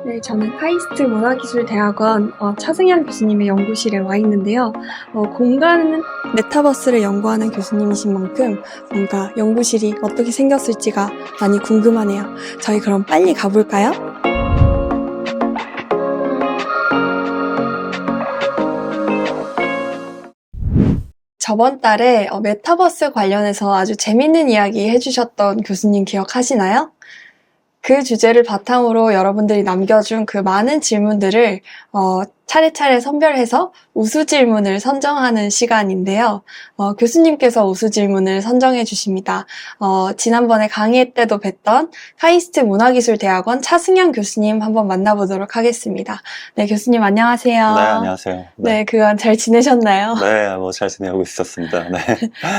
네, 저는 카이스트 문화기술대학원 차승현 교수님의 연구실에 와 있는데요. 공간 메타버스를 연구하는 교수님이신 만큼 뭔가 연구실이 어떻게 생겼을지가 많이 궁금하네요. 저희 그럼 빨리 가볼까요? 저번 달에 메타버스 관련해서 아주 재밌는 이야기 해주셨던 교수님 기억하시나요? 그 주제를 바탕으로 여러분들이 남겨준 그 많은 질문들을 차례차례 선별해서 우수 질문을 선정하는 시간인데요. 교수님께서 우수 질문을 선정해 주십니다. 지난번에 강의 때도 뵀던 카이스트 문화기술대학원 차승현 교수님 한번 만나보도록 하겠습니다. 네, 교수님 안녕하세요. 네, 안녕하세요. 네, 그간 잘 지내셨나요? 네, 잘 지내고 있었습니다. 네.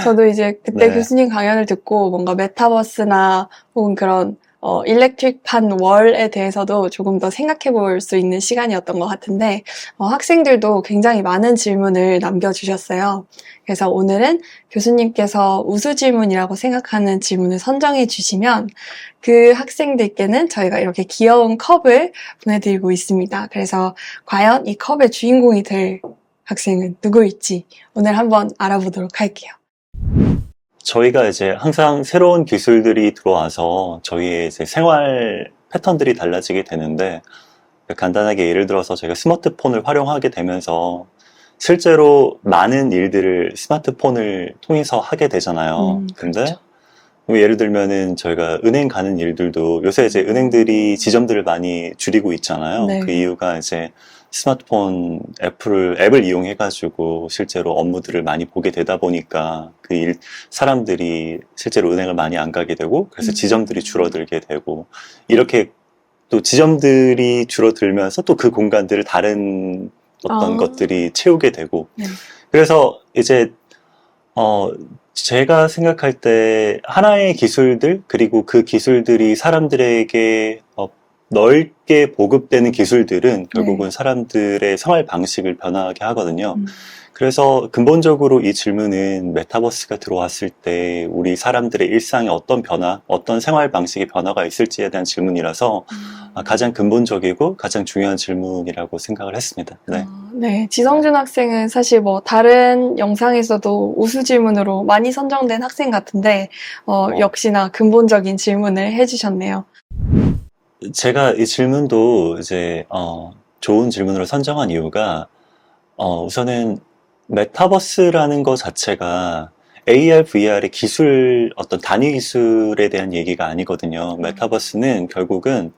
저도 이제 그때 네. 교수님 강연을 듣고 뭔가 메타버스나 혹은 그런 일렉트릭한 월에 대해서도 조금 더 생각해 볼 수 있는 시간이었던 것 같은데, 학생들도 굉장히 많은 질문을 남겨주셨어요. 그래서 오늘은 교수님께서 우수 질문이라고 생각하는 질문을 선정해 주시면 그 학생들께는 저희가 이렇게 귀여운 컵을 보내드리고 있습니다. 그래서 과연 이 컵의 주인공이 될 학생은 누구일지 오늘 한번 알아보도록 할게요. 저희가 이제 항상 새로운 기술들이 들어와서 저희의 이제 생활 패턴들이 달라지게 되는데, 간단하게 예를 들어서 저희가 스마트폰을 활용하게 되면서 실제로 많은 일들을 스마트폰을 통해서 하게 되잖아요. 근데 그렇죠. 예를 들면은 저희가 은행 가는 일들도 요새 이제 은행들이 지점들을 많이 줄이고 있잖아요. 네. 그 이유가 이제 스마트폰 앱을 이용해가지고 실제로 업무들을 많이 보게 되다 보니까 사람들이 실제로 은행을 많이 안 가게 되고, 그래서 지점들이 줄어들게 되고, 이렇게 또 지점들이 줄어들면서 또 그 공간들을 다른 어떤 것들이 채우게 되고, 네. 그래서 이제 제가 생각할 때 하나의 기술들, 그리고 그 기술들이 사람들에게 넓게 보급되는 기술들은 결국은 사람들의 생활 방식을 변화하게 하거든요. 그래서 근본적으로 이 질문은 메타버스가 들어왔을 때 우리 사람들의 일상에 어떤 변화, 어떤 생활 방식의 변화가 있을지에 대한 질문이라서 가장 근본적이고 가장 중요한 질문이라고 생각을 했습니다. 네. 네, 지성준 학생은 사실 다른 영상에서도 우수 질문으로 많이 선정된 학생 같은데, 역시나 근본적인 질문을 해주셨네요. 제가 이 질문도 이제, 좋은 질문으로 선정한 이유가, 우선은 메타버스라는 것 자체가 AR, VR의 어떤 단위 기술에 대한 얘기가 아니거든요. 메타버스는 결국은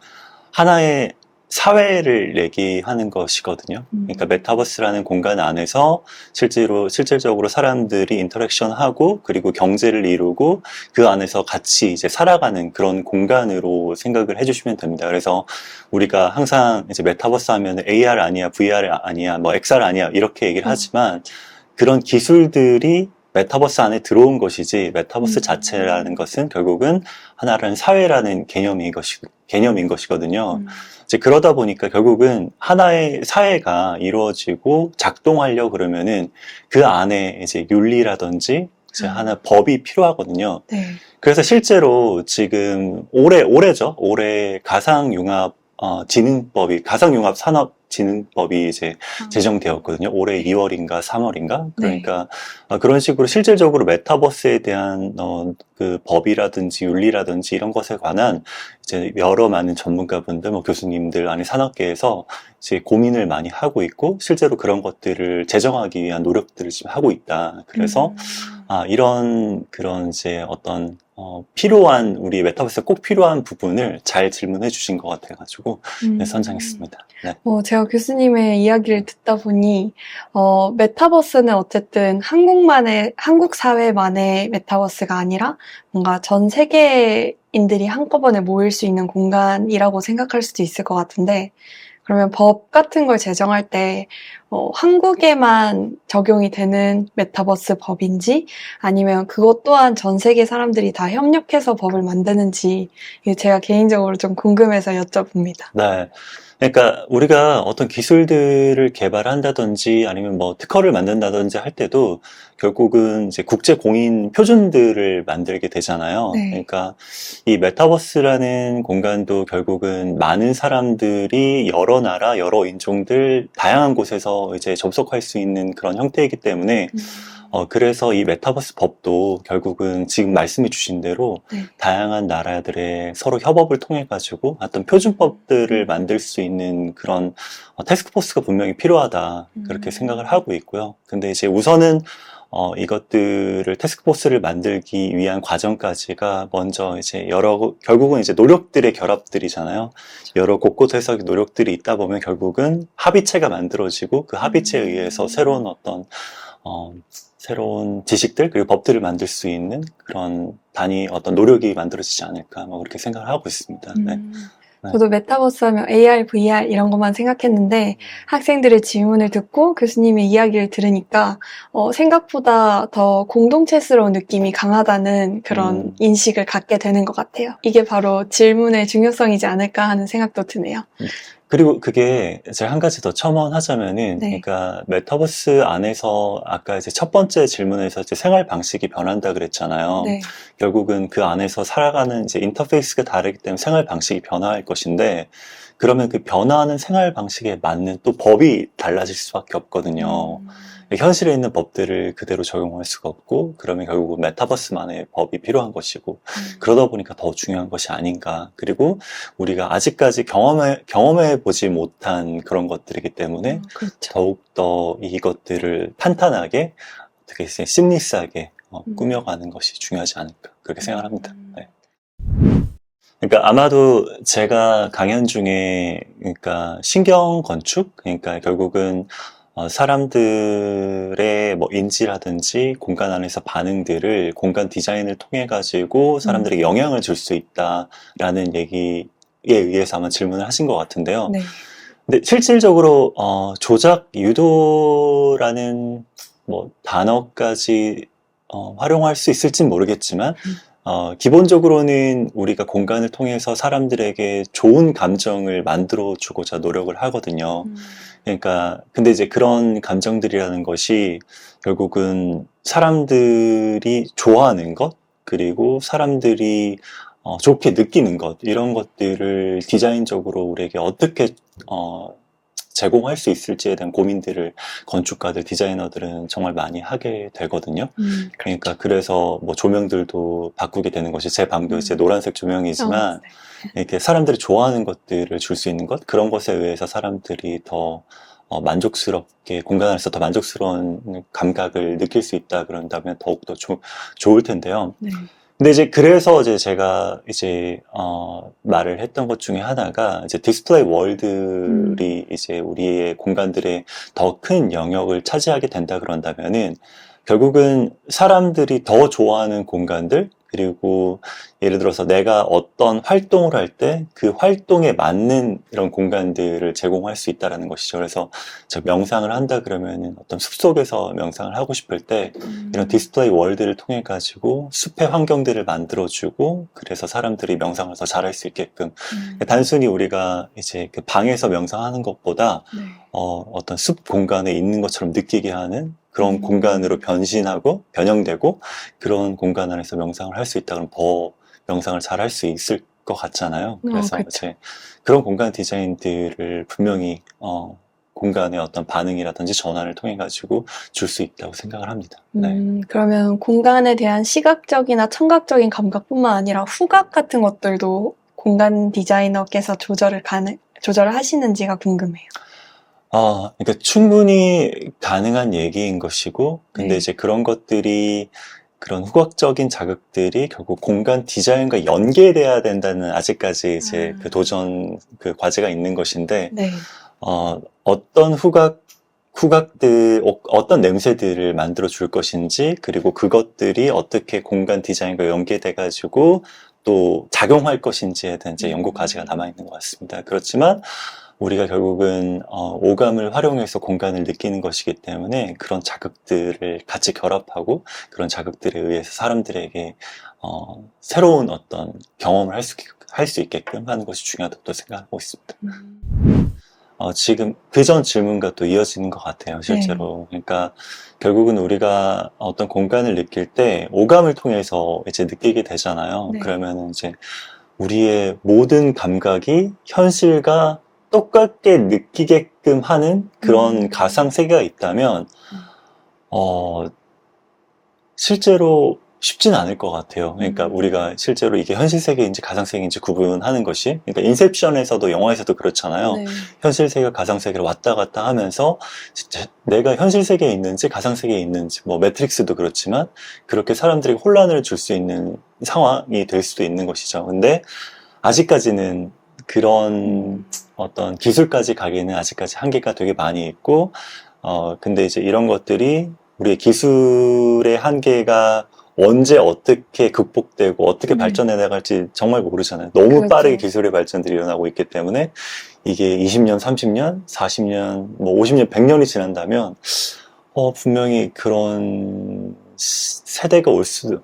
하나의 사회를 얘기하는 것이거든요. 그러니까 메타버스라는 공간 안에서 실질적으로 사람들이 인터랙션하고, 그리고 경제를 이루고, 그 안에서 같이 이제 살아가는 그런 공간으로 생각을 해주시면 됩니다. 그래서 우리가 항상 이제 메타버스 하면 AR 아니야, VR 아니야, 뭐 XR 아니야, 이렇게 얘기를 하지만, 그런 기술들이 메타버스 안에 들어온 것이지, 메타버스 자체라는 것은 결국은 하나라는 사회라는 개념인 것이거든요. 이제 그러다 보니까 결국은 하나의 사회가 이루어지고 작동하려 그러면은 그 안에 이제 윤리라든지 이제 하나 법이 필요하거든요. 네. 그래서 실제로 지금 올해 가상융합 산업진흥법이 이제 제정되었거든요. 올해 2월인가 3월인가? 그러니까 그런 식으로 실질적으로 메타버스에 대한 그 법이라든지 윤리라든지 이런 것에 관한 이제 여러 많은 전문가분들, 교수님들, 아니 산업계에서 이제 고민을 많이 하고 있고, 실제로 그런 것들을 제정하기 위한 노력들을 지금 하고 있다. 그래서 그런 이제 어떤 우리 메타버스에 꼭 필요한 부분을 잘 질문해 주신 것 같아가지고 선정했습니다. 네. 제가 교수님의 이야기를 듣다 보니 메타버스는 어쨌든 한국 사회만의 메타버스가 아니라 뭔가 전 세계인들이 한꺼번에 모일 수 있는 공간이라고 생각할 수도 있을 것 같은데, 그러면 법 같은 걸 제정할 때 한국에만 적용이 되는 메타버스 법인지 아니면 그것 또한 전 세계 사람들이 다 협력해서 법을 만드는지 이게 제가 개인적으로 좀 궁금해서 여쭤봅니다. 네. 그러니까 우리가 어떤 기술들을 개발한다든지 아니면 뭐 특허를 만든다든지 할 때도 결국은 이제 국제 공인 표준들을 만들게 되잖아요. 네. 그러니까 이 메타버스라는 공간도 결국은 많은 사람들이 여러 나라, 여러 인종들, 다양한 곳에서 이제 접속할 수 있는 그런 형태이기 때문에 그래서 이 메타버스 법도 결국은 지금 말씀해 주신 대로 네. 다양한 나라들의 서로 협업을 통해 가지고 어떤 표준법들을 만들 수 있는 그런 태스크포스가 분명히 필요하다 그렇게 생각을 하고 있고요. 근데 이제 우선은 이것들을 태스크포스를 만들기 위한 과정까지가 먼저 이제 결국은 이제 노력들의 결합들이잖아요. 여러 곳곳에서 노력들이 있다 보면 결국은 합의체가 만들어지고 그 합의체에 의해서 새로운 새로운 지식들 그리고 법들을 만들 수 있는 그런 어떤 노력이 만들어지지 않을까 뭐 그렇게 생각을 하고 있습니다. 네. 저도 메타버스 하면 AR, VR 이런 것만 생각했는데 학생들의 질문을 듣고 교수님의 이야기를 들으니까 생각보다 더 공동체스러운 느낌이 강하다는 그런 인식을 갖게 되는 것 같아요. 이게 바로 질문의 중요성이지 않을까 하는 생각도 드네요. 그리고 그게 제가 한 가지 더 첨언하자면은, 네. 그러니까 메타버스 안에서 아까 이제 첫 번째 질문에서 이제 생활 방식이 변한다 그랬잖아요. 네. 결국은 그 안에서 살아가는 이제 인터페이스가 다르기 때문에 생활 방식이 변화할 것인데, 그러면 그 변화하는 생활 방식에 맞는 또 법이 달라질 수밖에 없거든요. 현실에 있는 법들을 그대로 적용할 수가 없고, 그러면 결국 메타버스만의 법이 필요한 것이고, 그러다 보니까 더 중요한 것이 아닌가. 그리고 우리가 아직까지 경험해 보지 못한 그런 것들이기 때문에 그렇죠. 더욱더 이것들을 탄탄하게, 어떻게 심리스하게 꾸며가는 것이 중요하지 않을까. 그렇게 생각합니다. 네. 그러니까 아마도 제가 강연 중에, 그러니까 신경 건축? 그러니까 결국은 사람들의 뭐 인지라든지 공간 안에서 반응들을 공간 디자인을 통해 가지고 사람들에게 영향을 줄 수 있다라는 얘기에 의해서 아마 질문을 하신 것 같은데요. 네. 근데 실질적으로 조작 유도라는 뭐 단어까지 활용할 수 있을진 모르겠지만 기본적으로는 우리가 공간을 통해서 사람들에게 좋은 감정을 만들어 주고자 노력을 하거든요. 그러니까 근데 이제 그런 감정들이라는 것이 결국은 사람들이 좋아하는 것 그리고 사람들이 좋게 느끼는 것 이런 것들을 디자인적으로 우리에게 어떻게 제공할 수 있을지에 대한 고민들을 건축가들, 디자이너들은 정말 많이 하게 되거든요. 그러니까 그래서 뭐 조명들도 바꾸게 되는 것이 제 방도 이제 노란색 조명이지만 이렇게 사람들이 좋아하는 것들을 줄 수 있는 것 그런 것에 의해서 사람들이 더 만족스럽게 공간 안에서 더 만족스러운 감각을 느낄 수 있다 그런다면 더욱더 좋을 텐데요. 네. 근데 이제 그래서 이제 제가 이제 말을 했던 것 중에 하나가 이제 디스플레이 월드들이 이제 우리의 공간들의 더 큰 영역을 차지하게 된다 그런다면은 결국은 사람들이 더 좋아하는 공간들 그리고 예를 들어서 내가 어떤 활동을 할 때 그 활동에 맞는 이런 공간들을 제공할 수 있다라는 것이죠. 그래서 저 명상을 한다 그러면은 어떤 숲속에서 명상을 하고 싶을 때 이런 디스플레이 월드를 통해 가지고 숲의 환경들을 만들어주고 그래서 사람들이 명상을 더 잘할 수 있게끔 단순히 우리가 이제 그 방에서 명상하는 것보다 어떤 숲 공간에 있는 것처럼 느끼게 하는 그런 공간으로 변형되고 그런 공간 안에서 명상을 할 수 있다 그러면 더 명상을 잘 할 수 있을 것 같잖아요. 그래서 이제 그런 공간 디자인들을 분명히 공간의 어떤 반응이라든지 전환을 통해 가지고 줄 수 있다고 생각을 합니다. 네. 그러면 공간에 대한 시각적이나 청각적인 감각뿐만 아니라 후각 같은 것들도 공간 디자이너께서 조절을 하시는지가 궁금해요. 그러니까 충분히 가능한 얘기인 것이고, 근데 네. 이제 그런 것들이, 그런 후각적인 자극들이 결국 공간 디자인과 연계돼야 된다는 아직까지 이제 그 도전, 그 과제가 있는 것인데, 네. 어떤 후각들, 어떤 냄새들을 만들어 줄 것인지, 그리고 그것들이 어떻게 공간 디자인과 연계돼가지고 또 작용할 것인지에 대한 이제 연구 과제가 남아있는 것 같습니다. 그렇지만, 우리가 결국은 오감을 활용해서 공간을 느끼는 것이기 때문에 그런 자극들을 같이 결합하고 그런 자극들에 의해서 사람들에게 새로운 어떤 경험을 할 수 있게끔 하는 것이 중요하다고 또 생각하고 있습니다. 지금 그 전 질문과 또 이어지는 것 같아요, 실제로. 그러니까 결국은 우리가 어떤 공간을 느낄 때 오감을 통해서 이제 느끼게 되잖아요. 네. 그러면 이제 우리의 모든 감각이 현실과 똑같게 느끼게끔 하는 그런 가상 세계가 있다면, 실제로 쉽진 않을 것 같아요. 그러니까 우리가 실제로 이게 현실 세계인지 가상 세계인지 구분하는 것이, 그러니까 인셉션에서도 영화에서도 그렇잖아요. 네. 현실 세계와 가상 세계를 왔다 갔다 하면서 진짜 내가 현실 세계에 있는지 가상 세계에 있는지, 뭐 매트릭스도 그렇지만 그렇게 사람들에게 혼란을 줄 수 있는 상황이 될 수도 있는 것이죠. 근데 아직까지는 그런 어떤 기술까지 가기에는 아직까지 한계가 되게 많이 있고, 근데 이제 이런 것들이 우리의 기술의 한계가 언제 어떻게 극복되고 어떻게 발전해 나갈지 정말 모르잖아요. 너무 그렇죠. 빠르게 기술의 발전들이 일어나고 있기 때문에 이게 20년, 30년, 40년, 뭐 50년, 100년이 지난다면 분명히 그런 세대가 올 수도,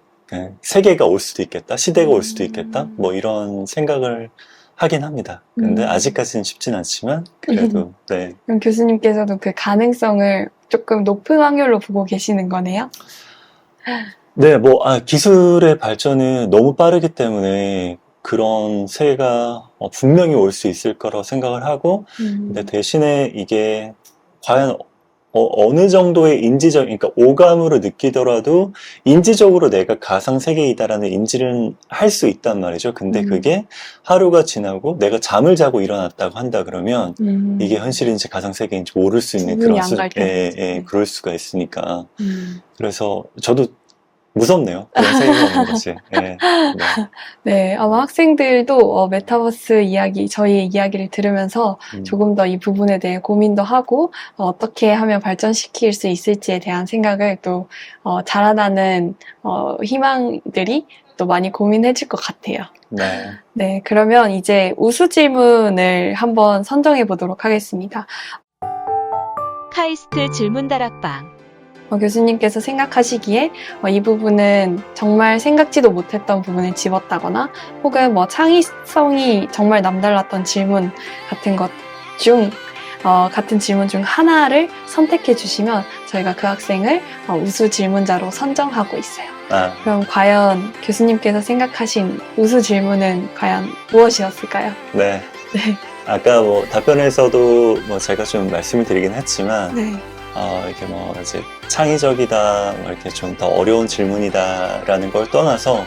세계가 올 수도 있겠다, 시대가 올 수도 있겠다, 뭐 이런 생각을 하긴 합니다. 근데 아직까지는 쉽진 않지만 그래도 네. 그럼 교수님께서도 그 가능성을 조금 높은 확률로 보고 계시는 거네요? 네, 뭐 기술의 발전은 너무 빠르기 때문에 그런 세계가 분명히 올 수 있을 거라고 생각을 하고, 근데 대신에 이게 과연 어느 정도의 그러니까 오감으로 느끼더라도 인지적으로 내가 가상 세계이다라는 인지를 할 수 있단 말이죠. 근데 그게 하루가 지나고 내가 잠을 자고 일어났다고 한다 그러면 이게 현실인지 가상 세계인지 모를 수 있는 그런 그럴 수가 있으니까. 그래서 저도 무섭네요. 그런 세계가 오는 것이. 네. 네, 아마 학생들도 메타버스 이야기, 저희의 이야기를 들으면서 조금 더 이 부분에 대해 고민도 하고 어떻게 하면 발전시킬 수 있을지에 대한 생각을 또 자라나는 희망들이 또 많이 고민해질 것 같아요. 네. 네, 그러면 이제 우수 질문을 한번 선정해 보도록 하겠습니다. 카이스트 질문 다락방. 교수님께서 생각하시기에 이 부분은 정말 생각지도 못했던 부분을 집었다거나 혹은 뭐 창의성이 정말 남달랐던 질문 같은 것 중 같은 질문 중 하나를 선택해 주시면 저희가 그 학생을 우수 질문자로 선정하고 있어요. 그럼 과연 교수님께서 생각하신 우수 질문은 과연 무엇이었을까요? 네. 네. 아까 뭐 답변에서도 뭐 제가 좀 말씀을 드리긴 했지만, 네. 이렇게 뭐 이제 창의적이다, 뭐 이렇게 좀 더 어려운 질문이다라는 걸 떠나서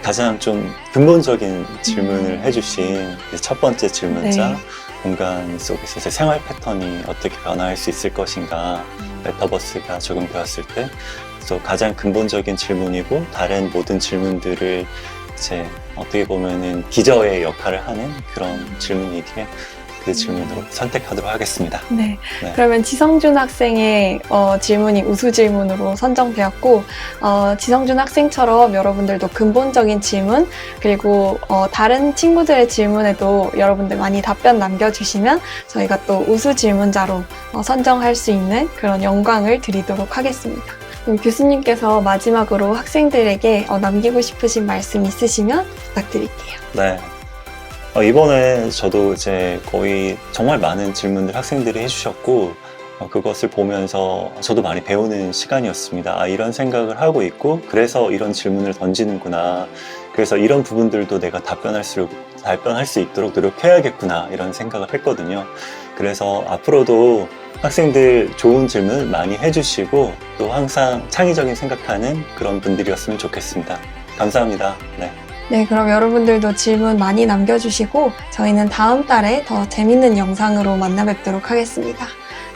가장 좀 근본적인 질문을 해주신 첫 번째 질문자, 네. 공간 속에서 이제 생활 패턴이 어떻게 변화할 수 있을 것인가, 메타버스가 적용되었을 때, 그래서 가장 근본적인 질문이고 다른 모든 질문들을 이제 어떻게 보면은 기저의 역할을 하는 그런 질문이기에 그 질문으로 선택하도록 하겠습니다. 네. 네. 그러면 지성준 학생의 질문이 우수 질문으로 선정되었고, 지성준 학생처럼 여러분들도 근본적인 질문, 그리고 다른 친구들의 질문에도 여러분들 많이 답변 남겨주시면 저희가 또 우수 질문자로 선정할 수 있는 그런 영광을 드리도록 하겠습니다. 교수님께서 마지막으로 학생들에게 남기고 싶으신 말씀 있으시면 부탁드릴게요. 네. 이번에 저도 이제 거의 정말 많은 질문들 학생들이 해주셨고, 그것을 보면서 저도 많이 배우는 시간이었습니다. 이런 생각을 하고 있고, 그래서 이런 질문을 던지는구나. 그래서 이런 부분들도 내가 답변할 수 있도록 노력해야겠구나. 이런 생각을 했거든요. 그래서 앞으로도 학생들 좋은 질문 많이 해주시고, 또 항상 창의적인 생각하는 그런 분들이었으면 좋겠습니다. 감사합니다. 네. 네, 그럼 여러분들도 질문 많이 남겨주시고 저희는 다음 달에 더 재밌는 영상으로 만나 뵙도록 하겠습니다.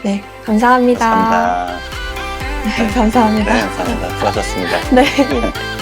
네, 감사합니다. 감사합니다. 네, 감사합니다. 네, 감사합니다. 수고하셨습니다. 네.